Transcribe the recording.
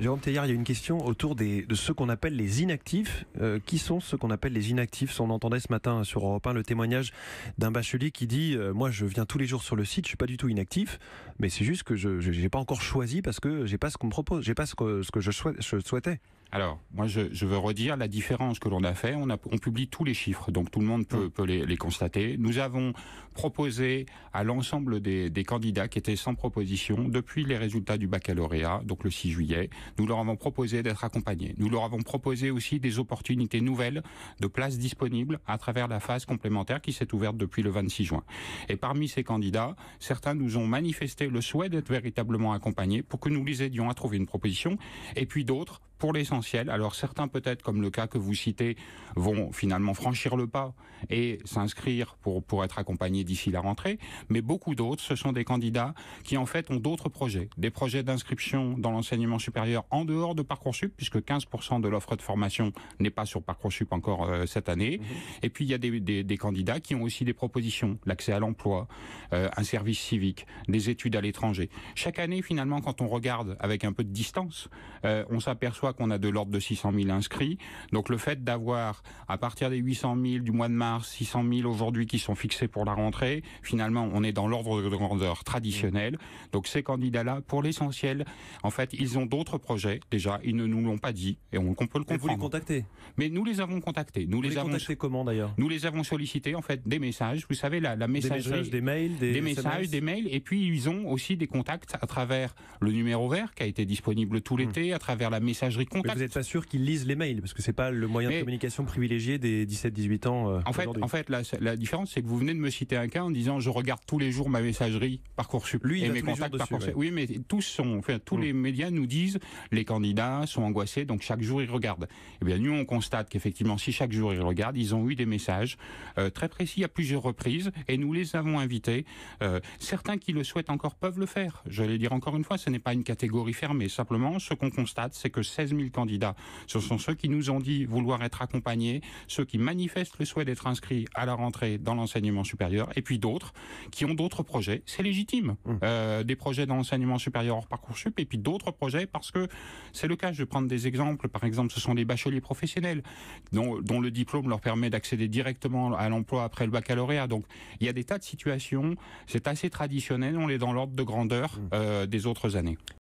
Jérôme Teilhard, il y a une question autour de ceux qu'on appelle les inactifs. Qui sont ceux qu'on appelle les inactifs? On entendait ce matin sur Europe 1 le témoignage d'un bachelier qui dit moi je viens tous les jours sur le site, je suis pas du tout inactif, mais c'est juste que je n'ai pas encore choisi parce que j'ai pas ce qu'on me propose, j'ai pas ce que je souhaitais. Alors, moi, je veux redire la différence que l'on a fait. On publie tous les chiffres, donc tout le monde peut les constater. Nous avons proposé à l'ensemble des candidats qui étaient sans proposition, depuis les résultats du baccalauréat, donc le 6 juillet, nous leur avons proposé d'être accompagnés. Nous leur avons proposé aussi des opportunités nouvelles de places disponibles à travers la phase complémentaire qui s'est ouverte depuis le 26 juin. Et parmi ces candidats, certains nous ont manifesté le souhait d'être véritablement accompagnés pour que nous les aidions à trouver une proposition, et puis d'autres, pour l'essentiel, alors certains peut-être, comme le cas que vous citez, vont finalement franchir le pas et s'inscrire pour être accompagnés d'ici la rentrée, mais beaucoup d'autres, ce sont des candidats qui en fait ont d'autres projets, des projets d'inscription dans l'enseignement supérieur en dehors de Parcoursup, puisque 15% de l'offre de formation n'est pas sur Parcoursup encore cette année, et puis il y a des candidats qui ont aussi des propositions, l'accès à l'emploi, un service civique, des études à l'étranger. Chaque année, finalement, quand on regarde avec un peu de distance, on s'aperçoit qu'on a de l'ordre de 600 000 inscrits. Donc le fait d'avoir, à partir des 800 000 du mois de mars, 600 000 aujourd'hui qui sont fixés pour la rentrée, finalement on est dans l'ordre de grandeur traditionnel. Donc ces candidats-là, pour l'essentiel, en fait, ils ont d'autres projets. Déjà, ils ne nous l'ont pas dit et on peut le comprendre. Vous les contactez? Mais nous les avons contactés. Vous les contactez comment d'ailleurs? Nous les avons sollicités, en fait, des messages. Vous savez, la messagerie. Des mails, des messages, des mails. Et puis ils ont aussi des contacts à travers le numéro vert qui a été disponible tout l'été, à travers la messagerie contact. Mais vous n'êtes pas sûr qu'ils lisent les mails, parce que c'est pas le moyen de communication privilégié des 17-18 ans en fait, la différence, c'est que vous venez de me citer un cas en disant je regarde tous les jours ma messagerie Parcoursup et mes contacts Parcoursup. Oui, mais tous les médias nous disent les candidats sont angoissés, donc chaque jour ils regardent. Eh bien, nous on constate qu'effectivement, si chaque jour ils regardent, ils ont eu des messages très précis à plusieurs reprises, et nous les avons invités. Certains qui le souhaitent encore peuvent le faire. Je vais dire encore une fois, ce n'est pas une catégorie fermée. Simplement, ce qu'on constate, c'est que 16 000 candidats, ce sont ceux qui nous ont dit vouloir être accompagnés, ceux qui manifestent le souhait d'être inscrits à la rentrée dans l'enseignement supérieur, et puis d'autres qui ont d'autres projets. C'est légitime, des projets dans l'enseignement supérieur hors Parcoursup, et puis d'autres projets parce que c'est le cas. Je vais prendre des exemples. Par exemple, ce sont des bacheliers professionnels dont le diplôme leur permet d'accéder directement à l'emploi après le baccalauréat. Donc, il y a des tas de situations. C'est assez traditionnel. On est dans l'ordre de grandeur des autres années.